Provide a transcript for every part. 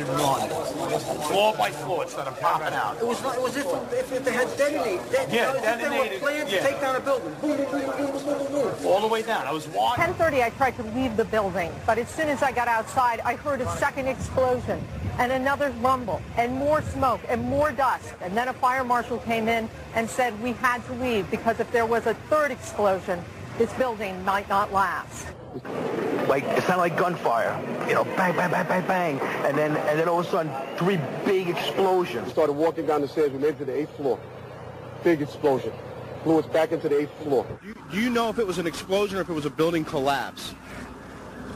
and run. Floor by floor, instead of popping out. It was if they had detonated. Detonated. They were planned to take down a building. Boom, boom, boom, boom, boom, boom, boom. All the way down. I was watching. 10:30, I tried to leave the building, but as soon as I got outside, I heard a second explosion and another rumble and more smoke and more dust. And then a fire marshal came in and said we had to leave because if there was a third explosion, this building might not last. Like, it sounded like gunfire, you know, bang, bang, bang, bang, bang, and then all of a sudden, 3 big explosions. Started walking down the stairs, we made it to the 8th floor. Big explosion. Blew us back into the 8th floor. Do you know if it was an explosion or if it was a building collapse?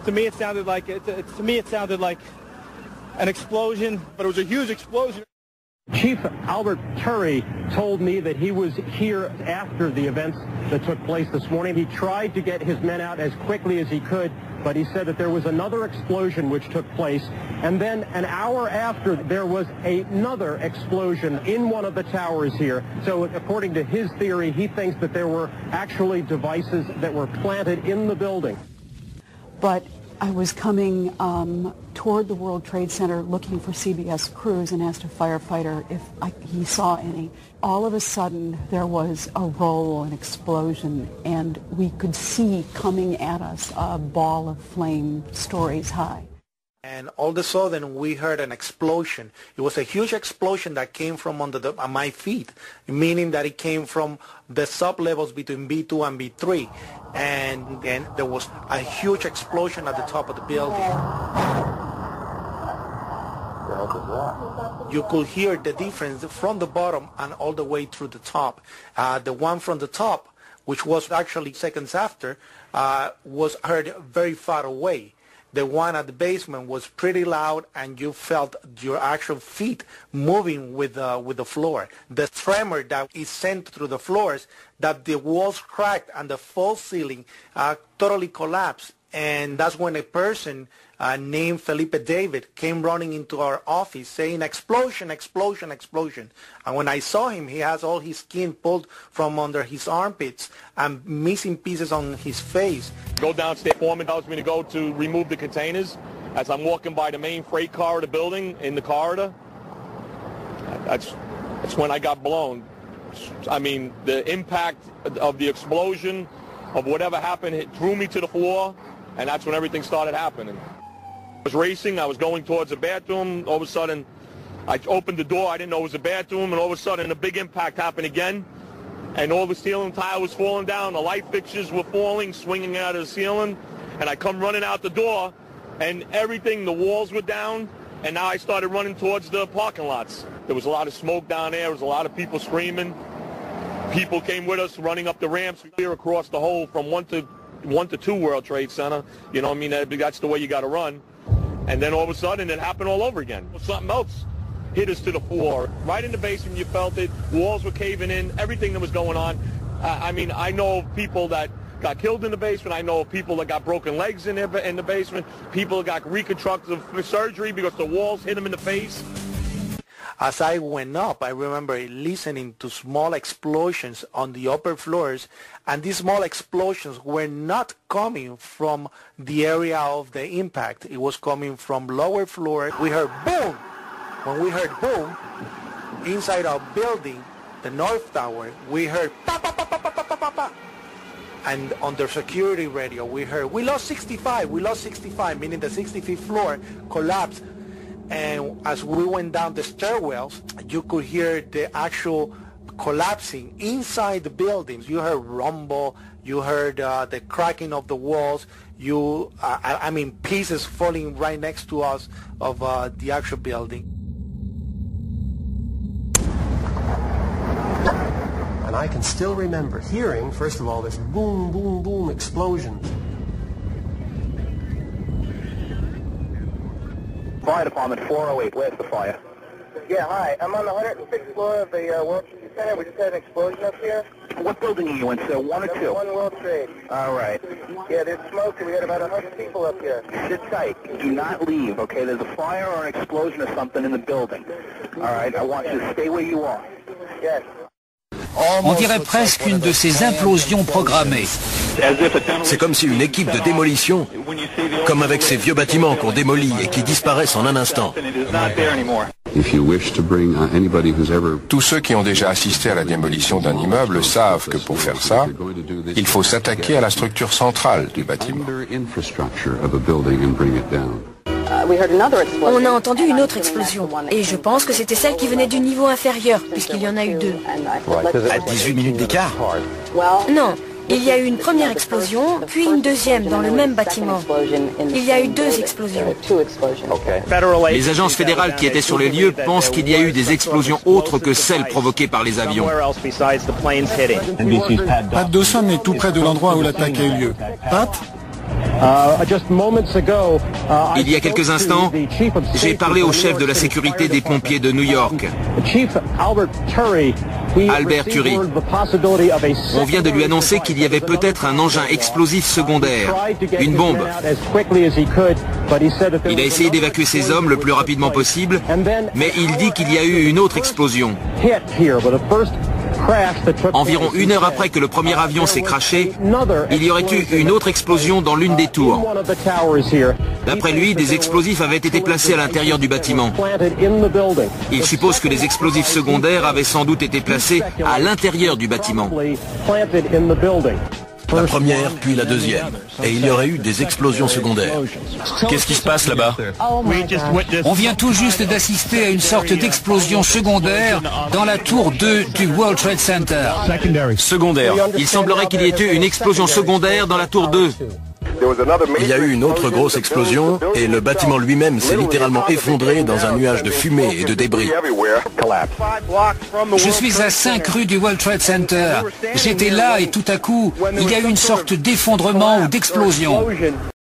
To me, it sounded like an explosion, but it was a huge explosion. Chief Albert Turry told me that he was here after the events that took place this morning. He tried to get his men out as quickly as he could, but he said that there was another explosion which took place, and then an hour after there was another explosion in one of the towers here. So according to his theory, he thinks that there were actually devices that were planted in the building. But I was coming toward the World Trade Center looking for CBS crews and asked a firefighter if he saw any. All of a sudden, there was a roll, an explosion, and we could see coming at us a ball of flame stories high. And all of a sudden, we heard an explosion. It was a huge explosion that came from under my feet, meaning that it came from the sub-levels between B2 and B3. And then there was a huge explosion at the top of the building. You could hear the difference from the bottom and all the way through the top. The one from the top, which was actually seconds after, was heard very far away. The one at the basement was pretty loud, and you felt your actual feet moving with the floor. The tremor that is sent through the floors, that the walls cracked and the false ceiling totally collapsed. And that's when a person named Felipe David came running into our office saying, explosion, explosion, explosion. And when I saw him, he has all his skin pulled from under his armpits and missing pieces on his face. Go downstairs. Foreman tells me to go to remove the containers. As I'm walking by the main freight car of the building in the corridor, that's when I got blown. I mean, the impact of the explosion, of whatever happened, it threw me to the floor, and that's when everything started happening. I was racing. I was going towards the bathroom. All of a sudden, I opened the door. I didn't know it was a bathroom, and all of a sudden, a big impact happened again, and all the ceiling tile was falling down. The light fixtures were falling, swinging out of the ceiling, and I come running out the door, and everything, the walls were down, and now I started running towards the parking lots. There was a lot of smoke down there. There was a lot of people screaming. People came with us running up the ramps clear across the whole from 1 to 2 World Trade Center. You know what I mean? That's the way you got to run. And then all of a sudden, it happened all over again. Something else hit us to the floor. Right in the basement, you felt it. Walls were caving in. Everything that was going on. I mean, I know of people that got killed in the basement. I know of people that got broken legs in the basement. People that got reconstructive surgery because the walls hit them in the face. As I went up, I remember listening to small explosions on the upper floors, and these small explosions were not coming from the area of the impact. It was coming from lower floor. We heard boom. When we heard boom, inside our building, the North Tower, we heard pa pa pa pa pa pa pa pa. And on the security radio, we heard, we lost 65, meaning the 65th floor collapsed. And as we went down the stairwells, you could hear the actual collapsing inside the buildings. You heard rumble, you heard the cracking of the walls, I mean pieces falling right next to us of the actual building. And I can still remember hearing, first of all, this boom, boom, boom explosion. Fire Department 408, where's the fire? Yeah, hi. I'm on the 106th floor of the World Trade Center. We just had an explosion up here. What building are you in, sir? 1 or 2? 1 World Trade. All right. Yeah, there's smoke, and we got about 100 people up here. Sit tight. Do not leave, okay? There's a fire or an explosion or something in the building. All right, I want you to stay where you are. Yes. On dirait presque une de ces implosions programmées. C'est comme si une équipe de démolition, comme avec ces vieux bâtiments qu'on démolit et qui disparaissent en un instant. Tous ceux qui ont déjà assisté à la démolition d'un immeuble savent que pour faire ça, il faut s'attaquer à la structure centrale du bâtiment. On a entendu une autre explosion, et je pense que c'était celle qui venait du niveau inférieur, puisqu'il y en a eu deux. À 18 minutes d'écart? Non, il y a eu une première explosion, puis une deuxième dans le même bâtiment. Il y a eu deux explosions. Les agences fédérales qui étaient sur les lieux pensent qu'il y a eu des explosions autres que celles provoquées par les avions. Pat Dawson est tout près de l'endroit où l'attaque a eu lieu. Pat? Il y a quelques instants, j'ai parlé au chef de la sécurité des pompiers de New York, Albert Tury. On vient de lui annoncer qu'il y avait peut-être un engin explosif secondaire, une bombe. Il a essayé d'évacuer ses hommes le plus rapidement possible, mais il dit qu'il y a eu une autre explosion. Environ 1 heure après que le premier avion s'est crashé, il y aurait eu une autre explosion dans l'une des tours. D'après lui, des explosifs avaient été placés à l'intérieur du bâtiment. Il suppose que les explosifs secondaires avaient sans doute été placés à l'intérieur du bâtiment. La première, puis la deuxième. Et il y aurait eu des explosions secondaires. Qu'est-ce qui se passe là-bas? On vient tout juste d'assister à une sorte d'explosion secondaire dans la tour 2 du World Trade Center. Secondaire. Il semblerait qu'il y ait eu une explosion secondaire dans la tour 2. Il y a eu une autre grosse explosion et le bâtiment lui-même s'est littéralement effondré dans un nuage de fumée et de débris. Je suis à 5 rues du World Trade Center. J'étais là et tout à coup, il y a eu une sorte d'effondrement ou d'explosion.